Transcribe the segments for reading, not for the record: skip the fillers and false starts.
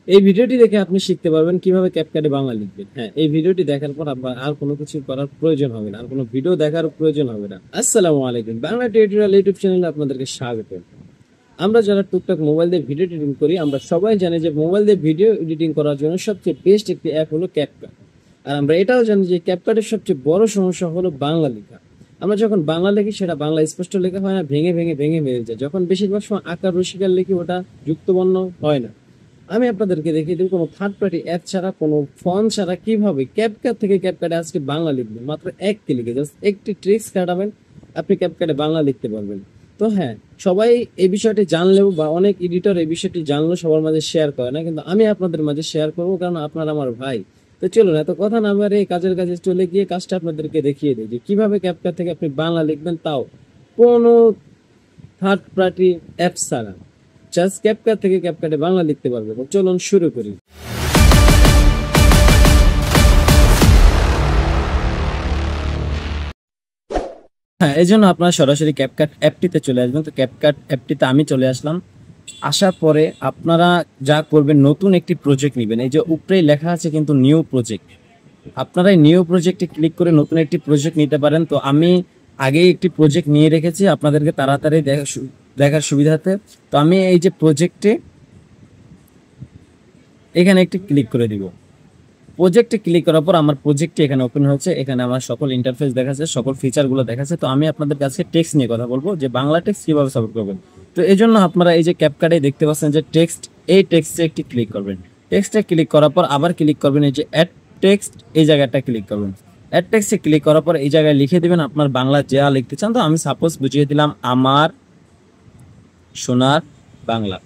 এই ভিডিওটি দেখে আপনি শিখতে পারবেন কিভাবে ক্যাপকাটে বাংলা লিখবেন। হ্যাঁ, এই ভিডিওটি দেখার পর আপনার আর কোনো কিছু করার প্রয়োজন হবে না, আর কোনো ভিডিও দেখার প্রয়োজন হবে না। আসসালামু আলাইকুম, বাংলা টিউটোরিয়াল ইউটিউব চ্যানেলে আপনাদেরকে স্বাগত। আমরা যারা টুকটাক মোবাইল দিয়ে ভিডিও এডিটিং করি, আমরা সবাই জানি যে মোবাইল দিয়ে ভিডিও এডিটিং করার জন্য সবচেয়ে বেস্ট একটি অ্যাপ হলো ক্যাপকাট। আর আমরা এটাও জানি যে ক্যাপকাটের সবচেয়ে বড় সমস্যা হলো বাংলা লেখা। আমরা যখন বাংলা লিখি সেটা বাংলা স্পষ্ট লেখা হয় না, ভেঙে ভেঙে ভেঙে ভেঙে যায়। যখন বেশিরভাগ সময় আকার রসিকার লিখি ওটা যুক্তবর্ণ হয় না। আমি আপনাদেরকে দেখিয়ে দিই কোনো থার্ড পার্টি অ্যাপ ছাড়া, কোনো ফোন ছাড়া কিভাবে ক্যাপকাট থেকে ক্যাপকাটে আজকে বাংলা লিখবেন। মাত্র এক ক্লিকে জাস্ট একটি ট্রিক্স কাটাবেন, আপনি ক্যাপকাটে বাংলা লিখতে পারবেন। তো হ্যাঁ, সবাই এই বিষয়টি জানলেও বা অনেক এডিটর এই বিষয়টি জানলেও সবার মাঝে শেয়ার করে না, কিন্তু আমি আপনাদের মাঝে শেয়ার করবো, কারণ আপনারা আমার ভাই। তো চলুন এত কথা না বাড়িয়ে কাজের কাজে চলে গিয়ে কাজটা আপনাদেরকে দেখিয়ে দিই যে কিভাবে ক্যাপকাট থেকে আপনি বাংলা লিখবেন, তাও কোনো থার্ড পার্টি অ্যাপ ছাড়া। জাস্ট ক্যাপকাট থেকে ক্যাপকাটে বাংলা লিখতে পারবে। তো চলুন শুরু করি। হ্যাঁ, এই জন্য আপনারা সরাসরি ক্যাপকাট অ্যাপটিতে চলে আসবেন। তো ক্যাপকাট অ্যাপটিতে আমি চলে আসলাম। আসার পরে আপনারা যা করবেন, নতুন একটি প্রজেক্ট নেবেন। এই যে উপরেই লেখা আছে কিন্তু নিউ প্রজেক্ট, আপনারা এই নিউ প্রজেক্টে ক্লিক করে নতুন একটি প্রজেক্ট নিতে পারেন। তো আমি আগেই একটি প্রজেক্ট নিয়ে রেখেছি আপনাদেরকে তাড়াতাড়ি দেখার সুবিধাতে। তো আমি এই যে প্রজেক্টে এখানে একটি ক্লিক করে দিব। প্রজেক্টে ক্লিক করার পর আমার প্রজেক্টটি এখানে ওপেন হচ্ছে। এখানে আমার সকল ইন্টারফেস দেখাচ্ছে, সকল ফিচারগুলো দেখাচ্ছে। তো আমি আপনাদের কাছে টেক্সট নিয়ে কথা বলবো যে বাংলা টেক্সট কীভাবে সাপোর্ট করবেন। তো এই জন্য আপনারা এই যে ক্যাপকাটে দেখতে পাচ্ছেন যে টেক্সট, এই টেক্সটে একটি ক্লিক করবেন। টেক্সটে ক্লিক করার পর আবার ক্লিক করবেন এই যে অ্যাড টেক্সট, এই জায়গাটা ক্লিক করবেন। অ্যাড টেক্সটে ক্লিক করার পর এই জায়গায় লিখে দেবেন আপনার বাংলা যা লিখতে চান। তো আমি সাপোজ বুঝিয়ে দিলাম আমার সোনার বাংলা।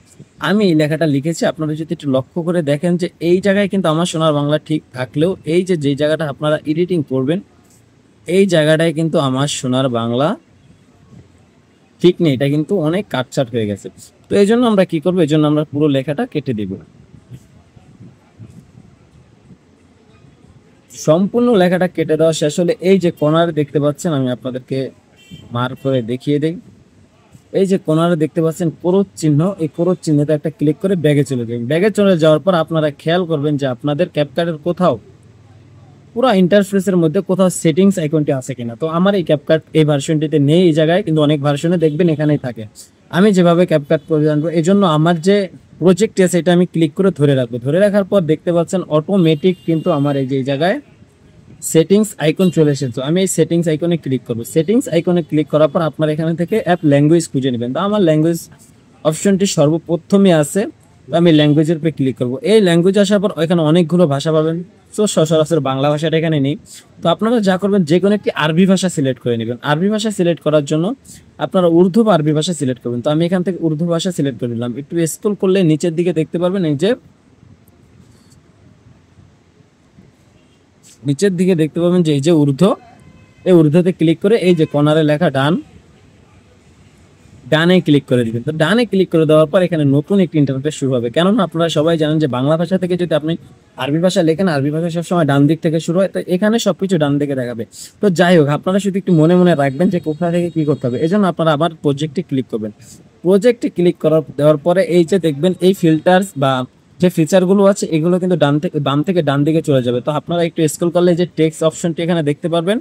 আমি এই লেখাটা লিখেছি, আপনারা যদি একটু লক্ষ্য করে দেখেন যে এই জায়গায় কিন্তু আমার সোনার বাংলা ঠিক থাকলেও এই যে যেই জায়গাটা আপনারা এডিটিং করবেন এই জায়গাটায় কিন্তু আমার সোনার বাংলা ঠিক নেই, এটা কিন্তু অনেক কাটছাট হয়ে গেছে। তো এই জন্য আমরা কি করবো, এই জন্য আমরা পুরো লেখাটা কেটে দিব। সম্পূর্ণ লেখাটা কেটে দেওয়া শেষ হলে এই যে কর্নারে দেখতে পাচ্ছেন, আমি আপনাদেরকে মার্ক করে দেখিয়ে দিই। এই যে কোণারে দেখতে পাচ্ছেন ক্রস চিহ্ন, এই ক্রস চিহ্নতে একটা ক্লিক করে ব্যাগে চলে যাবেন। ব্যাগে চলে যাওয়ার পর আপনারা খেয়াল করবেন যে আপনাদের ক্যাপকাটের কোথাও পুরো ইন্টারফেসের মধ্যে কোথাও সেটিংস আইকনটি আছে কিনা। তো আমার এই ক্যাপকাট এই ভার্সনটিতে নেই এই জায়গায়, কিন্তু অনেক ভার্সনে দেখবেন এখানেই থাকে। আমি যেভাবে ক্যাপকাট করে জানবো, এই জন্য আমার যে প্রজেক্টটি আছে এটা আমি ক্লিক করে ধরে রাখবো। ধরে রাখার পর দেখতে পাচ্ছেন অটোমেটিক কিন্তু আমার এই যে এই জায়গায় সেটিংস আইকন চলে এসেছে। আমি এই সেটিংস আইকনে ক্লিক করব। সেটিংস আইকনে ক্লিক করার পর আপনার এখানে থেকে অ্যাপ ল্যাঙ্গুয়েজ খুঁজে নেবেন। তো আমার ল্যাঙ্গুয়েজ অপশনটি সর্বপ্রথমে আছে, তো আমি ল্যাঙ্গুয়েজের উপরে ক্লিক করব। এই ল্যাঙ্গুয়েজ আসার পর এখানে অনেকগুলো ভাষা পাবেন। তো সচরাচর বাংলা ভাষাটা এখানে নেই। তো আপনারা যা করবেন, যে কোনো একটি আরবি ভাষা সিলেক্ট করে নেবেন। আরবি ভাষা সিলেক্ট করার জন্য আপনারা উর্দু বা আরবি ভাষা সিলেক্ট করবেন। তো আমি এখান থেকে উর্দু ভাষা সিলেক্ট করে নিলাম। একটু স্ক্রল করলে নিচের দিকে দেখতে পারবেন, এই যে নিচের দিকে দেখতে পাবেন যে এই যে উর্দু, এই উর্দুতে ক্লিক করে এই যে কর্নারে লেখা ডানে ক্লিক করে দিবেন। তো ডানে ক্লিক করে দেওয়ার পর এখানে নতুন একটি ইন্টারফেস শুরু হবে। কেননা আপনারা সবাই জানেন যে বাংলা ভাষা থেকে যদি আপনি আরবি ভাষা লেখেন, আরবি ভাষা সবসময় ডান দিক থেকে শুরু হয়। তো এখানে সবকিছু ডান দিকে দেখাবে। তো যাই হোক, আপনারা শুধু একটু মনে মনে রাখবেন যে কোথা থেকে কি করতে হবে। এই জন্য আপনারা আবার প্রজেক্টে ক্লিক করবেন। প্রজেক্টে ক্লিক দেওয়ার পরে এই যে দেখবেন এই ফিল্টার্স বা যে ফিচারগুলো আছে এগুলো কিন্তু বাম থেকে ডান দিকে চলে যাবে। তো আপনারা একটু স্ক্রল করলে যে টেক্সট অপশনটি এখানে দেখতে পারবেন,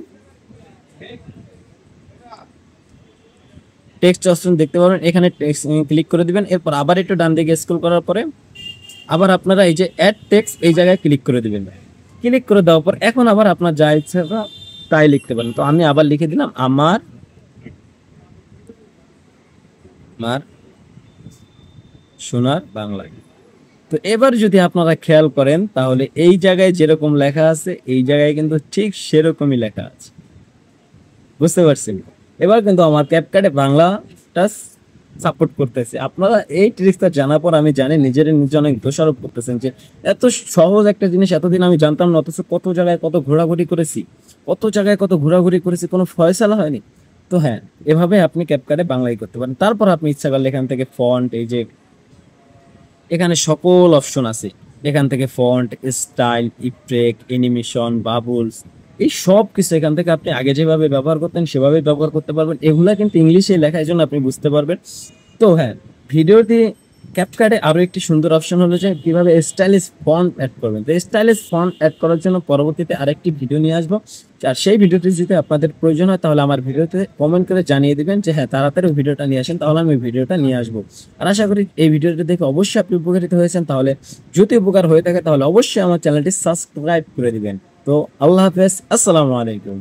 টেক্সট অপশন দেখতে পারবেন, এখানে টেক্সট ক্লিক করে দিবেন। এরপর আবার একটু ডান দিকে স্ক্রল করার পরে আবার আপনারা এই যে অ্যাড টেক্সট এই জায়গায় ক্লিক করে দিবেন। ক্লিক করে দেওয়ার পর এখন আবার আপনার যা ইচ্ছা তাই লিখতে পারেন। তো আমি আবার লিখে দিলাম আমার সোনার বাংলা। তো এবার যদি আপনারা খেয়াল করেন তাহলে এই জায়গায় যেরকম লেখা আছে এই জায়গায় কিন্তু ঠিক সেরকমই লেখা আছে, বুঝতে পারছেন? এবার কিন্তু আমার ক্যাপকাটে বাংলাটা সাপোর্ট করতেছে। আপনারা এই ট্রিক্সটা জানার পর আমি জানি নিজে অনেক দোষারোপ করতেছেন যে এত সহজ একটা জিনিস এতদিন আমি জানতাম না, অথচ কত জায়গায় কত ঘোরাঘুরি করেছি, কোনো ফয়সালা হয়নি। তো হ্যাঁ, এভাবে আপনি ক্যাপকাটে বাংলাই করতে পারেন। তারপর আপনি ইচ্ছা করলে এখান থেকে ফন্ট, এই যে এখানে সকল অপশন আছে, এখান থেকে font, style, effect, animation, bubbles, এই সব কিছু এখান থেকে আপনি আগে যেভাবে ব্যবহার করতেন সেভাবেই ব্যবহার করতে পারবেন। এগুলা কিন্তু ইংলিশে লেখা, এই জন্য আপনি বুঝতে পারবেন। তো হ্যাঁ, ভিডিওটি ক্যাপকাটে আরো একটি সুন্দর অপশন হলো যে কিভাবে স্টাইলিশ ফন্ট অ্যাড করবেন। তো স্টাইলিশ ফন্ট অ্যাড করার জন্য পরবর্তীতে আরেকটি ভিডিও নিয়ে আসবো। আর সেই ভিডিওটি যদি আপনাদের প্রয়োজন হয় তাহলে আমার ভিডিওতে কমেন্ট করে জানিয়ে দিবেন যে হ্যাঁ তাড়াতাড়ি ভিডিওটা নিয়ে আসেন, তাহলে আমি ভিডিওটা নিয়ে আসবো। আর আশা করি এই ভিডিওটা দেখে অবশ্যই আপনি উপকারিত হয়েছেন। তাহলে যদি উপকার হয়ে থাকে তাহলে অবশ্যই আমার চ্যানেলটি সাবস্ক্রাইব করে দিবেন। তো আল্লাহ হাফেজ, আসসালামু আলাইকুম।